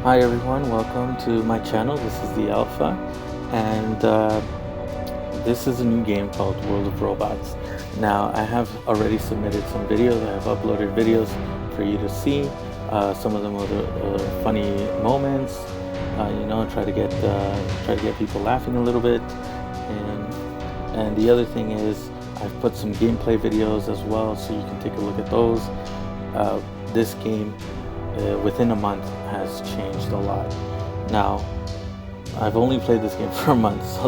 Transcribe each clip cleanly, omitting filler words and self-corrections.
Hi everyone, welcome to my channel. This is the Alpha, and this is a new game called World of Robots. Now, I have already submitted some videos. I have uploaded videos for you to see. Some of them are the funny moments. Try to get people laughing a little bit, and the other thing is I've put some gameplay videos as well, so you can take a look at those. This game within a month has changed a lot. Now, I've only played this game for a month, so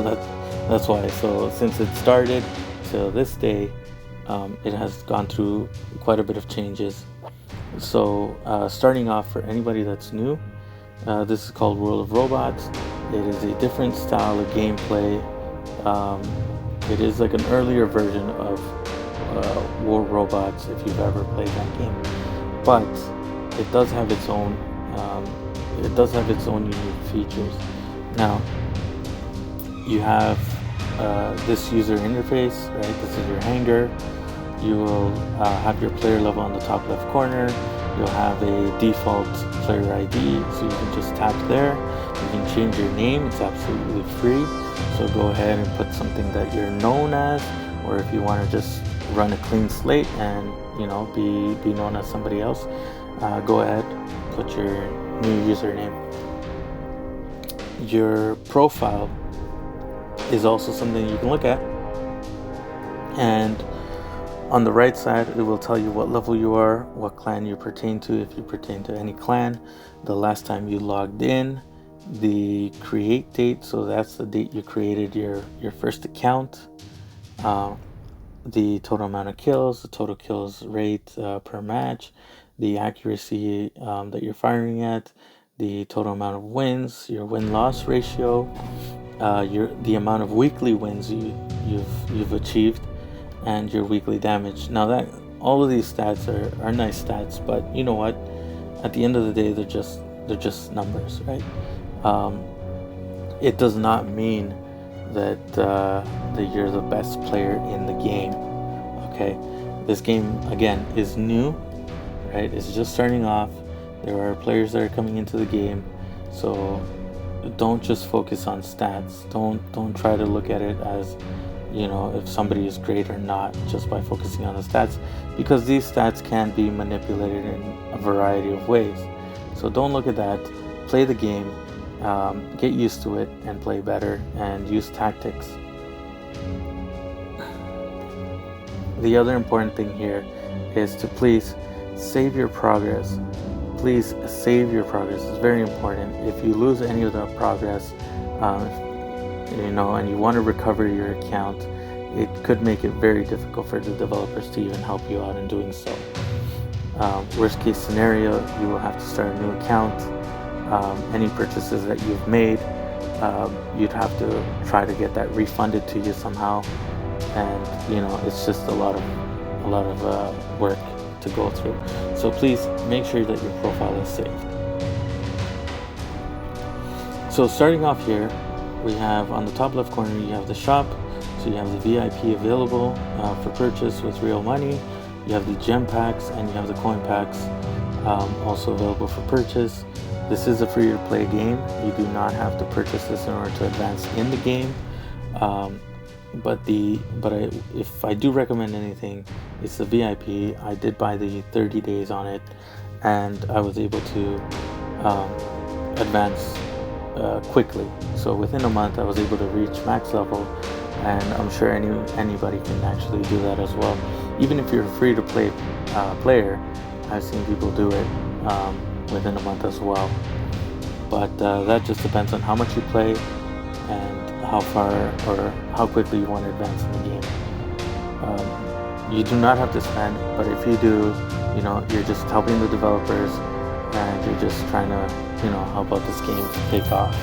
that's why. So since it started to this day, it has gone through quite a bit of changes. So starting off, for anybody that's new, this is called World of Robots. It is a different style of gameplay. It is like an earlier version of WoR Robots, if you've ever played that game, but it does have its own unique features. Now, you have this user interface, right? This is your hangar. You will have your player level on the top left corner. You'll have a default player ID, so you can just tap there. You can change your name, it's absolutely free. So go ahead and put something that you're known as, or if you want to just run a clean slate and be known as somebody else, go ahead, put your new username. Your profile is also something you can look at, and on the right side it will tell you what level you are, what clan you pertain to, if you pertain to any clan, the last time you logged in, the create date, so that's the date you created your first account, the total amount of kills, the total kills rate per match, the accuracy that you're firing at, the total amount of wins, your win-loss ratio, the amount of weekly wins you've achieved, and your weekly damage. Now, that all of these stats are nice stats, but you know what? At the end of the day, they're just numbers, right? It does not mean that you're the best player in the game. Okay, this game again is new, right? It's just starting off. There are players that are coming into the game, so don't just focus on stats. Don't try to look at it as if somebody is great or not just by focusing on the stats, because these stats can be manipulated in a variety of ways. So don't look at that. Play the game, get used to it, and play better, and use tactics. The other important thing here is to please save your progress. Please save your progress. It's very important. If you lose any of the progress, and you want to recover your account, it could make it very difficult for the developers to even help you out in doing so. Worst case scenario, you will have to start a new account. Any purchases that you've made, you'd have to try to get that refunded to you somehow, and it's just a lot of work to go through. So please make sure that your profile is saved. So starting off here, we have on the top left corner, you have the shop. So you have the VIP available for purchase with real money. You have the gem packs, and you have the coin packs also available for purchase. This is a free to play game. You do not have to purchase this in order to advance in the game. If I do recommend anything, it's the VIP. I did buy the 30 days on it, and I was able to advance quickly. So within a month I was able to reach max level, and I'm sure anybody can actually do that as well. Even if you're a free to play player, I've seen people do it within a month as well. But that just depends on how much you play and how far or how quickly you want to advance in the game. You do not have to spend, but if you do, you're just helping the developers, and you're just trying to help out this game take off.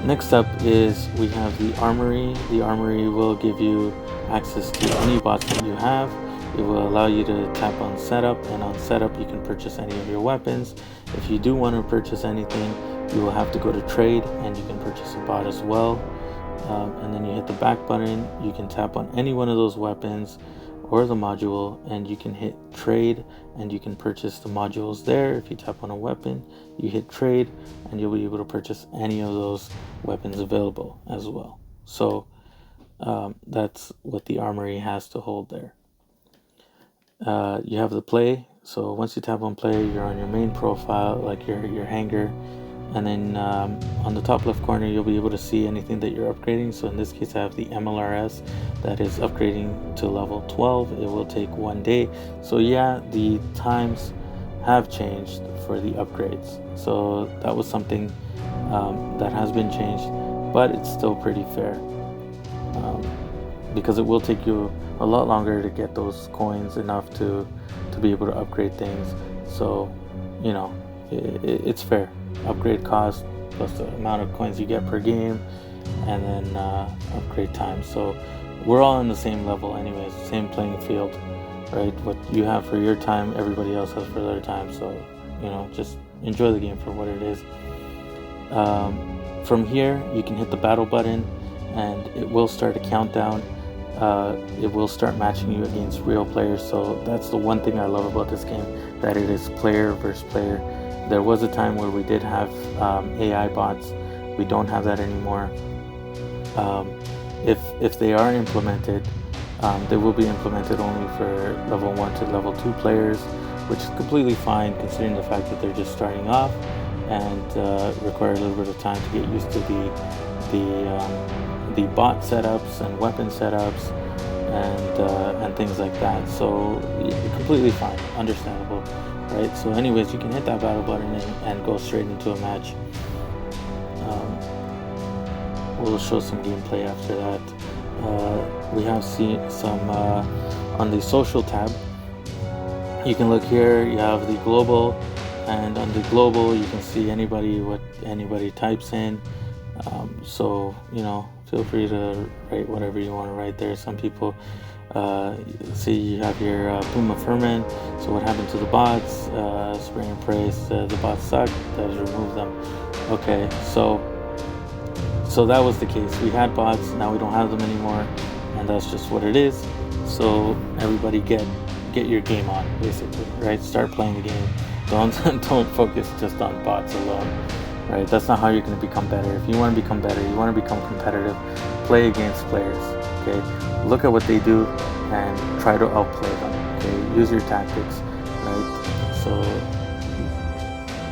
Next up is we have the armory. The armory will give you access to any bots that you have. It will allow you to tap on setup, and on setup you can purchase any of your weapons. If you do want to purchase anything, you will have to go to trade, and you can purchase a bot as well. And then you hit the back button. You can tap on any one of those weapons, or the module, and you can hit trade and you can purchase the modules there. If you tap on a weapon, you hit trade and you'll be able to purchase any of those weapons available as well. So that's what the armory has to hold there. You have the play. So once you tap on play, you're on your main profile, like your hangar, and then on the top left corner you'll be able to see anything that you're upgrading. So in this case I have the MLRS that is upgrading to level 12. It will take 1 day. So yeah, the times have changed for the upgrades, so that was something that has been changed, but it's still pretty fair, because it will take you a lot longer to get those coins enough to be able to upgrade things. So you know, it's fair. Upgrade cost plus the amount of coins you get per game, and then upgrade time. So we're all on the same level anyways, same playing field, right? What you have for your time, everybody else has for their time. So you know, just enjoy the game for what it is. From here you can hit the battle button and it will start a countdown. It will start matching you against real players. So that's the one thing I love about this game, that it is player versus player. There was a time where we did have AI bots. We don't have that anymore. If they are implemented, they will be implemented only for level 1 to level 2 players, which is completely fine considering the fact that they're just starting off and require a little bit of time to get used to the bot setups and weapon setups and things like that. So completely fine, understandable, right? So anyways, you can hit that battle button and go straight into a match. We'll show some gameplay after that. We have seen some on the social tab. You can look here, you have the global, and on the global you can see what anybody types in. So you know, feel free to write whatever you want to write there. Some people see you have your Puma Furman. So what happened to the bots? Spray and pray. The bots suck. Let's remove them. Okay, so that was the case. We had bots, now we don't have them anymore, and that's just what it is. So everybody get your game on, basically, right? Start playing the game. Don't focus just on bots alone, right? That's not how you're going to become better. If you want to become better, you want to become competitive, play against players, okay? Look at what they do and try to outplay them, okay? Use your tactics, right? So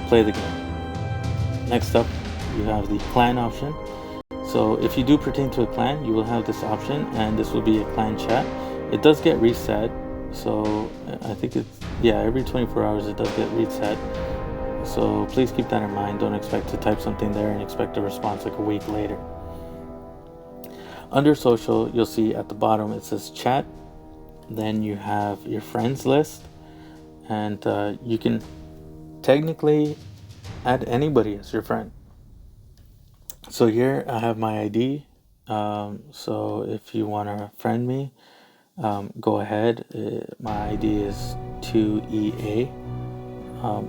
play the game. Next up, you have the clan option. So if you do pertain to a clan, you will have this option, and this will be a clan chat. It does get reset, so I think it's, yeah, every 24 hours it does get reset. So please keep that in mind. Don't expect to type something there and expect a response like a week later. Under social, you'll see at the bottom it says chat. Then you have your friends list, and you can technically add anybody as your friend. So here I have my ID. So if you want to friend me, go ahead. My ID is 2EA.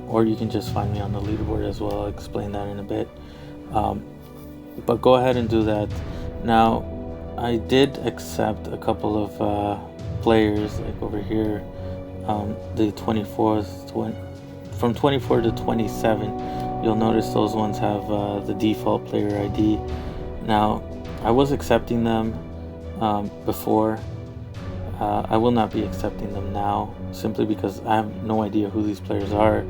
Or you can just find me on the leaderboard as well. I'll explain that in a bit. But go ahead and do that. Now, I did accept a couple of players, like over here, the 24th, from 24 to 27. You'll notice those ones have the default player ID. Now, I was accepting them before. I will not be accepting them now, simply because I have no idea who these players are.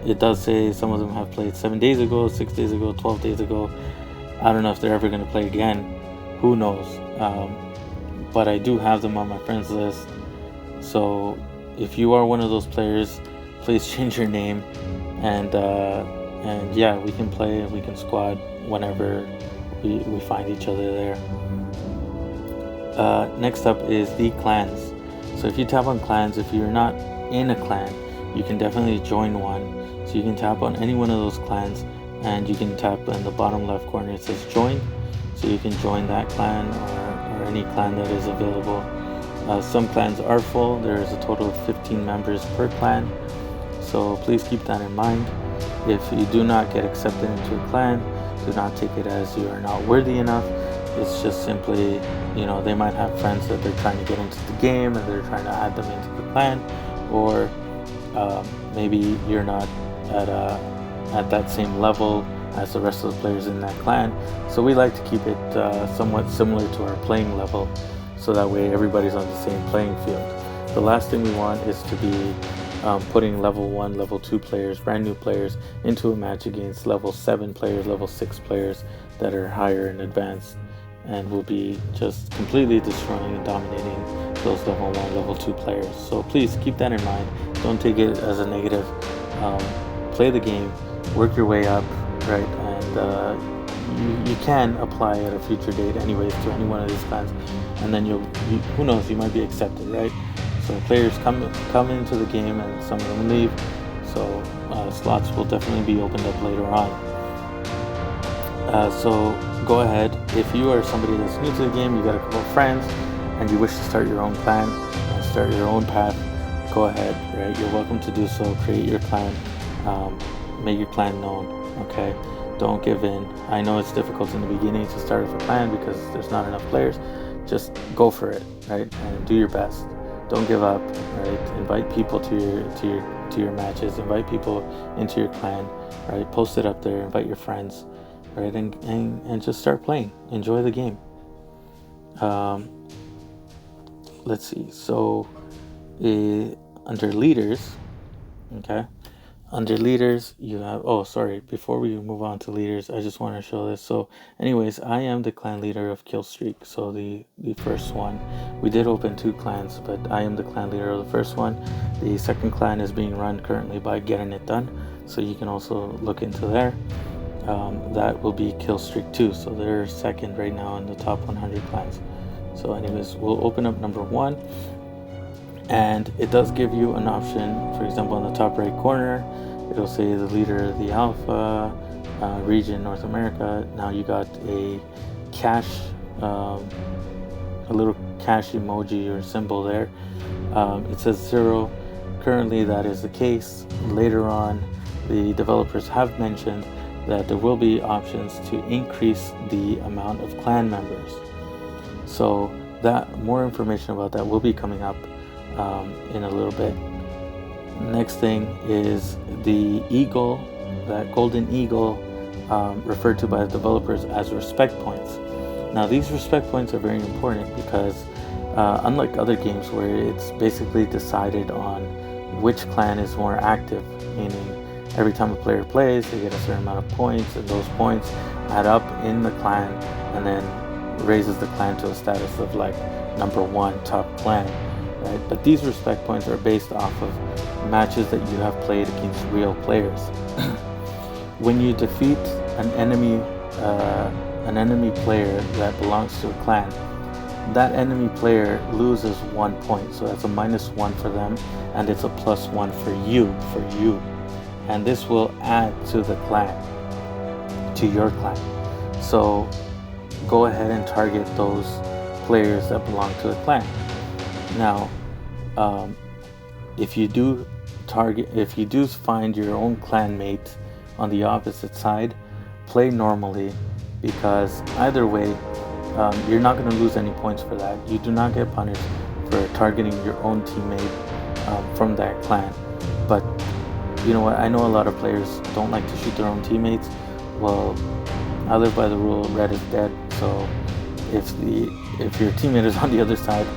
It does say some of them have played 7 days ago, 6 days ago, 12 days ago. I don't know if they're ever going to play again. Who knows? But I do have them on my friends list. So if you are one of those players, please change your name, and yeah, we can play and we can squad whenever we find each other there. Next up is the clans. So if you tap on clans, if you're not in a clan, you can definitely join one. So you can tap on any one of those clans, and you can tap in the bottom left corner, it says join. So you can join that clan or any clan that is available. Some clans are full. There is a total of 15 members per clan. So please keep that in mind. If you do not get accepted into a clan, do not take it as you are not worthy enough. It's just simply, they might have friends that they're trying to get into the game and they're trying to add them into the clan, or maybe you're not at that same level as the rest of the players in that clan. So we like to keep it somewhat similar to our playing level, so that way everybody's on the same playing field. The last thing we want is to be putting level 1, level 2 players, brand new players, into a match against level 7 players, level 6 players that are higher and advanced, and will be just completely destroying and dominating those level 1, level 2 players. So please keep that in mind. Don't take it as a negative. Play the game, work your way up, right? And you can apply at a future date anyways to any one of these clans, and then who knows, you might be accepted, right? So players come into the game and some of them leave, so slots will definitely be opened up later on. So go ahead, if you are somebody that's new to the game, you got a couple of friends, and you wish to start your own clan and start your own path, go ahead, right? You're welcome to do so. Create your clan, make your clan known, okay? Don't give in. I know it's difficult in the beginning to start with a clan because there's not enough players. Just go for it, right? And do your best. Don't give up, right? Invite people to your matches. Invite people into your clan, right? Post it up there. Invite your friends, right? And just start playing. Enjoy the game. Let's see. So, under leaders, okay. Under leaders, you have, before we move on to leaders, I just want to show this. So anyways, I am the clan leader of Killstreak, so the first one. We did open 2 clans, but I am the clan leader of the first one. The second clan is being run currently by Getting It Done, so you can also look into there. That will be Killstreak 2, so they're second right now in the top 100 clans. So anyways, we'll open up number 1. And it does give you an option. For example, in the top right corner, it'll say the leader of the alpha region, North America. Now you got a cash, a little cash emoji or symbol there. It says 0. Currently that is the case. Later on, the developers have mentioned that there will be options to increase the amount of clan members. So that more information about that will be coming up in a little bit. Next thing is the eagle, that golden eagle, referred to by the developers as respect points. Now these respect points are very important because unlike other games where it's basically decided on which clan is more active, meaning every time a player plays they get a certain amount of points, and those points add up in the clan and then raises the clan to a status of like number 1 top clan. Right? But these respect points are based off of matches that you have played against real players. When you defeat an enemy player that belongs to a clan, that enemy player loses 1 point. So that's a -1 for them, and it's a +1 for you. And this will add to the clan, to your clan. So go ahead and target those players that belong to the clan. Now, if you do find your own clanmate on the opposite side, play normally, because either way, you're not going to lose any points for that. You do not get punished for targeting your own teammate from that clan. But you know what? I know a lot of players don't like to shoot their own teammates. Well, I live by the rule: red is dead. So if your teammate is on the other side,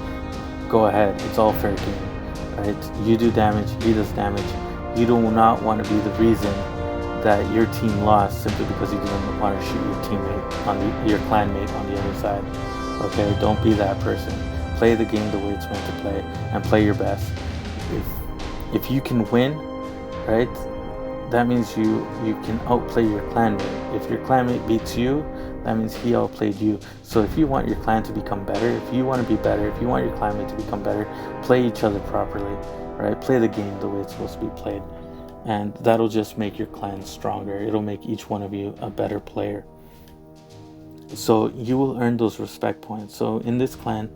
go ahead. It's all fair game, right? You do damage, he does damage. You do not want to be the reason that your team lost simply because you didn't want to shoot your teammate your clanmate on the other side. Okay, don't be that person. Play the game the way it's meant to play, and play your best. If you can win, right, that means you can outplay your clanmate. If your clanmate beats you, that means he outplayed you. So if you want your clan to become better, if you want to be better, if you want your clanmate to become better, play each other properly, right? Play the game the way it's supposed to be played. And that'll just make your clan stronger. It'll make each one of you a better player. So you will earn those respect points. So in this clan,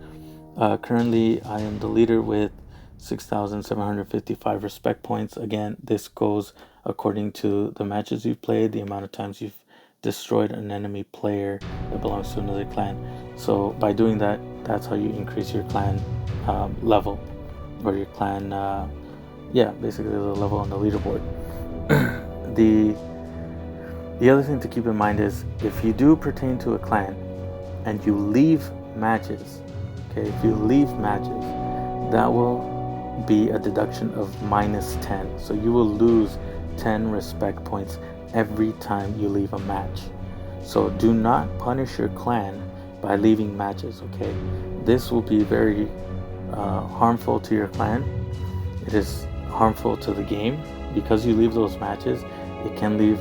currently I am the leader with 6,755 respect points. Again, this goes according to the matches you've played, the amount of times you've destroyed an enemy player that belongs to another clan. So by doing that, that's how you increase your clan level, or your clan, basically the level on the leaderboard. The other thing to keep in mind is, if you do pertain to a clan and you leave matches, okay, if you leave matches, that will be a deduction of -10. So you will lose 10 respect points every time you leave a match. So do not punish your clan by leaving matches, okay? This will be very harmful to your clan. It is harmful to the game because you leave those matches. It can leave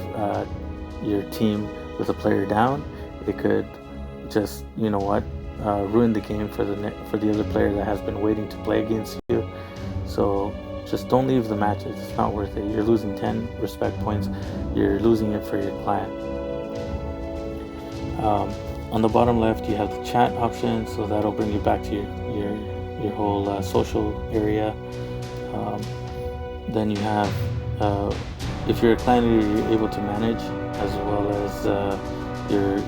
your team with a player down. It could just, ruin the game for the other player that has been waiting to play against you. So just don't leave the matches. It's not worth it. You're losing 10 respect points. You're losing it for your clan. On the bottom left, you have the chat option, so that'll bring you back to your whole social area. Then you have, if you're a clan leader, you're able to manage, as well as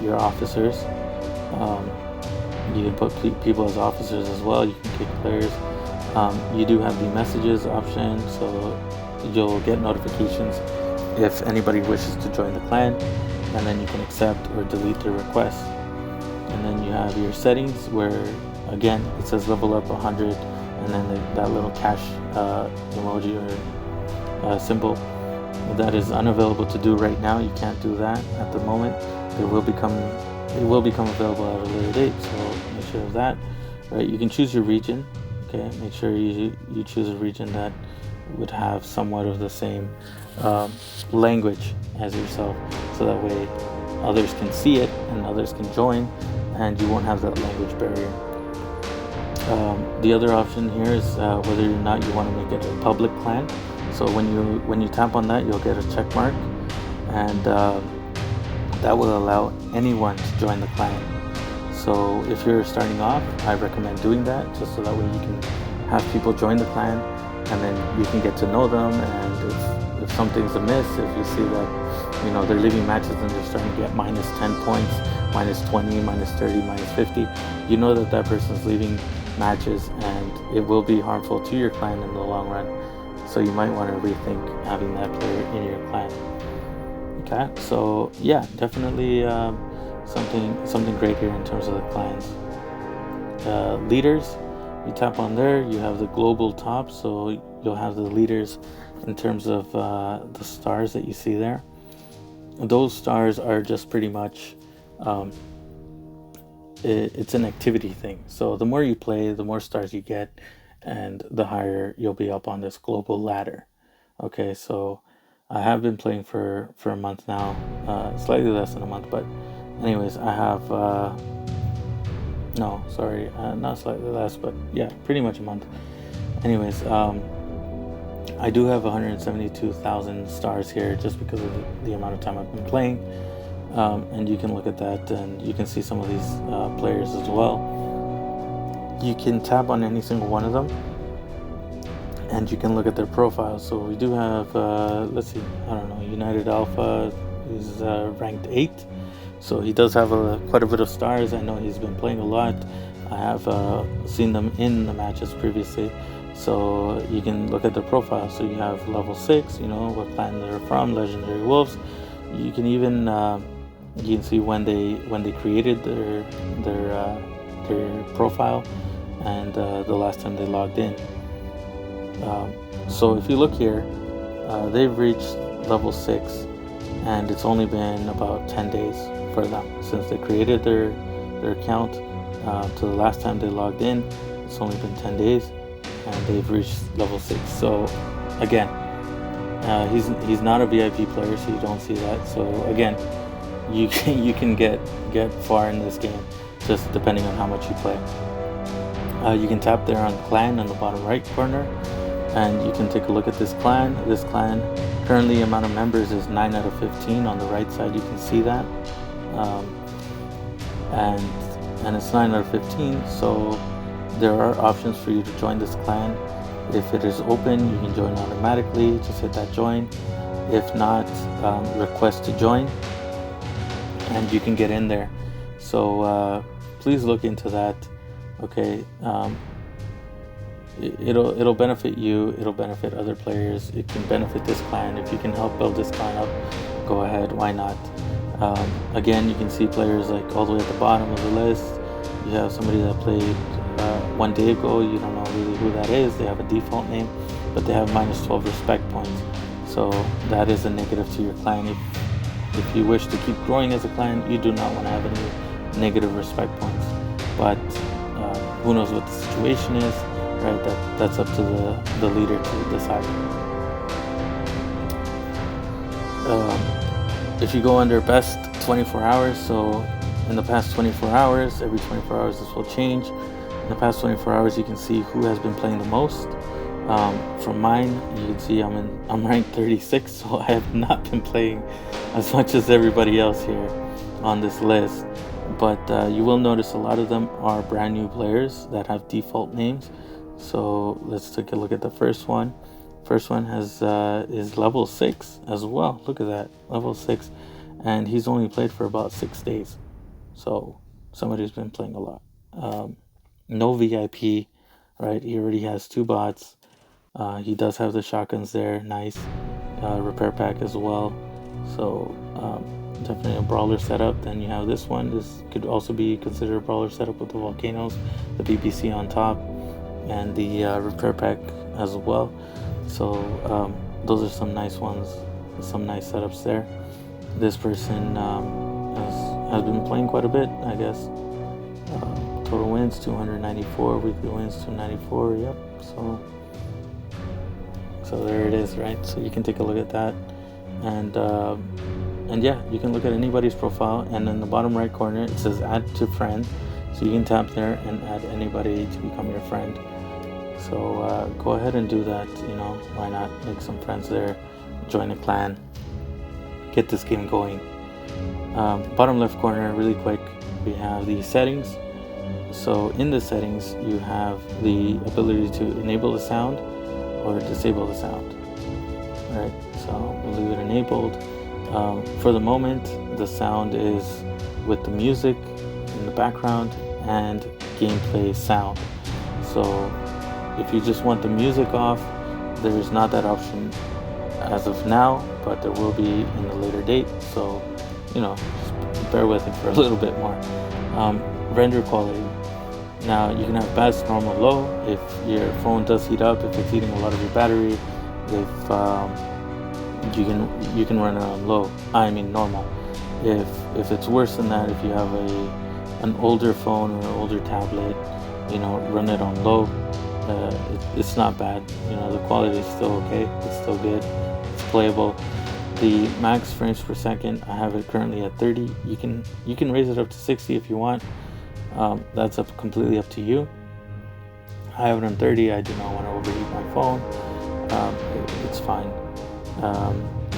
your officers. You can put people as officers as well. You can kick players. You do have the messages option, so you'll get notifications if anybody wishes to join the clan, and then you can accept or delete their request. And then you have your settings, where again it says level up 100, and then that little cash emoji or symbol. That is unavailable to do right now. You can't do that at the moment. It will become available at a later date, so make sure of that. Right, you can choose your region. Okay, make sure you choose a region that would have somewhat of the same language as yourself, so that way others can see it and others can join, and you won't have that language barrier. The other option here is whether or not you want to make it a public clan. So when you tap on that, you'll get a check mark, and that will allow anyone to join the clan. So if you're starting off, I recommend doing that, just so that way you can have people join the clan, and then you can get to know them. And if something's amiss, if you see that they're leaving matches and they're starting to get -10 points, -20, -30, -50, you know that person's leaving matches, and it will be harmful to your clan in the long run. So you might want to rethink having that player in your clan. Okay, so yeah, definitely something great here in terms of the clans. Leaders, you tap on there, you have the global top, so you'll have the leaders in terms of the stars that you see there. Those stars are just pretty much it's an activity thing. So the more you play, the more stars you get, and the higher you'll be up on this global ladder. Okay, so I have been playing for a month now, slightly less than a month, but anyways, I have not slightly less, but yeah, pretty much a month. Anyways, I do have 172,000 stars here, just because of the amount of time I've been playing. And you can look at that, and you can see some of these players as well. You can tap on any single one of them, and you can look at their profiles. So we do have, United Alpha is ranked 8. So he does have quite a bit of stars. I know he's been playing a lot. I have seen them in the matches previously. So you can look at their profile. So you have level 6, what clan they're from, Legendary Wolves. You can even you can see when they created their profile, and the last time they logged in. So if you look here, they've reached level 6, and it's only been about 10 days for them since they created their account to the last time they logged in. It's only been 10 days, and they've reached level 6. So again, he's not a VIP player, so you don't see that. So again, you can get far in this game, just depending on how much you play. You can tap there on clan on the bottom right corner, and you can take a look at this clan. This clan, currently amount of members is 9 out of 15. On the right side, you can see that, and it's 9 out of 15. So there are options for you to join this clan. If it is open, you can join automatically. Just hit that join. If not, request to join. and you can get in there. So please look into that. Okay. It'll benefit you. It'll benefit other players. It can benefit this clan. If you can help build this clan up, go ahead. Why not? Again, you can see players like all the way at the bottom of the list. You have somebody that played 1 day ago. You don't know really who that is. They have a default name, but they have minus 12 respect points. So that is a negative to your clan. If you wish to keep growing as a clan, you do not want to have any negative respect points. But who knows what the situation is, right? That's up to the leader to decide. If you go under best 24 hours, so in the past 24 hours, every 24 hours this will change. In the past 24 hours, you can see who has been playing the most. From mine, you can see I'm ranked 36, so I have not been playing as much as everybody else here on this list. But you will notice a lot of them are brand new players that have default names. So let's take a look at the first one. First one has is level 6 as well. Look at that, level 6, and he's only played for about 6 days. So somebody's been playing a lot. No VIP, right? He already has 2 bots. He does have the shotguns there, nice. Repair pack as well. So definitely a brawler setup. Then you have this one. This could also be considered a brawler setup with the volcanoes, the BBC on top, and the repair pack as well. So those are some nice ones, some nice setups there. This person has been playing quite a bit, I guess. Total wins 294, weekly wins 294. Yep. So there it is, right? So you can take a look at that, and yeah, you can look at anybody's profile, and in the bottom right corner it says add to friend, so you can tap there and add anybody to become your friend. So go ahead and do that. You know, why not make some friends there, join a clan, get this game going. Bottom left corner, really quick, we have the settings. So in the settings, you have the ability to enable the sound or disable the sound. All right, so we'll leave it enabled. For the moment, the sound is with the music in the background and gameplay sound. So if you just want the music off, there's not that option as of now, but there will be in a later date. So, you know, just bear with it for a little bit more. Render quality. Now you can have best, normal, low. If your phone does heat up, if it's eating a lot of your battery, if you can run it on low. I mean normal. If it's worse than that, if you have an older phone or an older tablet, you know, run it on low. It's not bad. You know, the quality is still okay. It's still good. It's playable. The max frames per second, I have it currently at 30. You can raise it up to 60 if you want. That's completely up to you. I have it on 30. I do not want to overheat my phone. It's fine.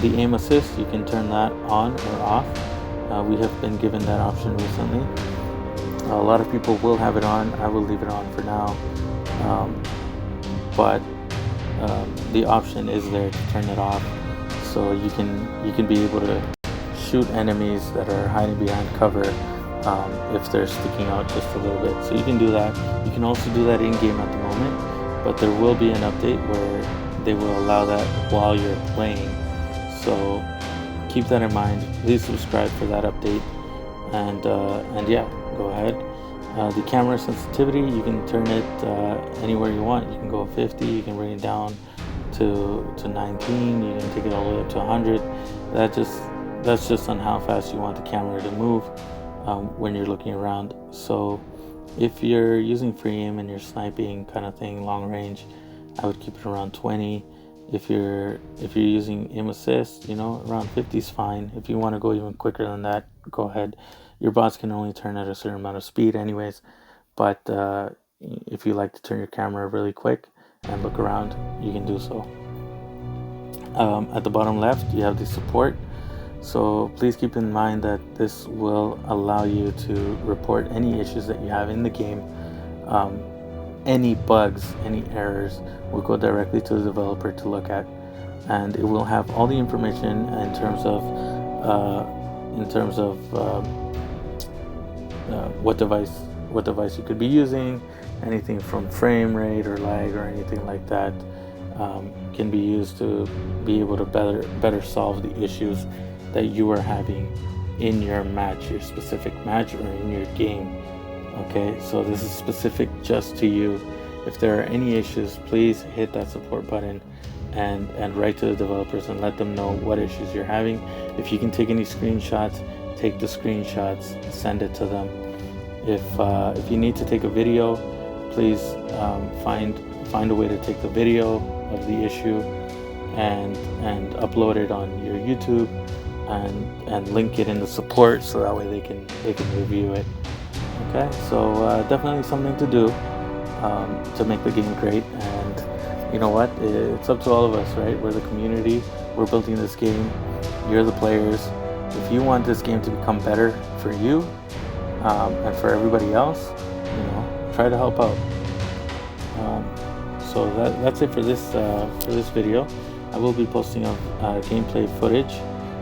The aim assist, you can turn that on or off. We have been given that option recently. A lot of people will have it on. I will leave it on for now. But the option is there to turn it off, so you can be able to shoot enemies that are hiding behind cover if they're sticking out just a little bit. So you can do that. You can also do that in game at the moment, but there will be an update where they will allow that while you're playing. So keep that in mind. Please subscribe for that update, and yeah, go ahead. The camera sensitivity, you can turn it anywhere you want. You can go 50, you can bring it down to 19, you can take it all the way up to 100. That's just on how fast you want the camera to move when you're looking around. So if you're using free aim and you're sniping kind of thing, long range, I would keep it around 20. If you're using aim assist, you know, around 50 is fine. If you want to go even quicker than that, go ahead. Your bots can only turn at a certain amount of speed anyways, but if you like to turn your camera really quick and look around, you can do so. At the bottom left, you have the support. So please keep in mind that this will allow you to report any issues that you have in the game. Any bugs, any errors will go directly to the developer to look at, and it will have all the information in terms of in terms of what device you could be using. Anything from frame rate or lag or anything like that can be used to be able to better solve the issues that you are having in your match, your specific match, or in your game. Okay, so this is specific just to you. If there are any issues, please hit that support button and write to the developers and let them know what issues you're having. If you can take any screenshots, take the screenshots, send it to them. If you need to take a video, please find a way to take the video of the issue and upload it on your YouTube and link it in the support, so that way they can review it. Okay, so definitely something to do to make the game great. And you know what, it's up to all of us, right? We're the community, we're building this game, you're the players. If you want this game to become better for you and for everybody else, you know, try to help out. So that's it for this video. I will be posting gameplay footage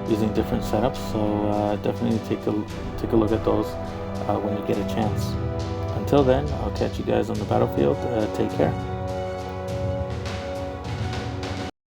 using different setups, so definitely take a look at those when you get a chance. Until then, I'll catch you guys on the battlefield. Take care.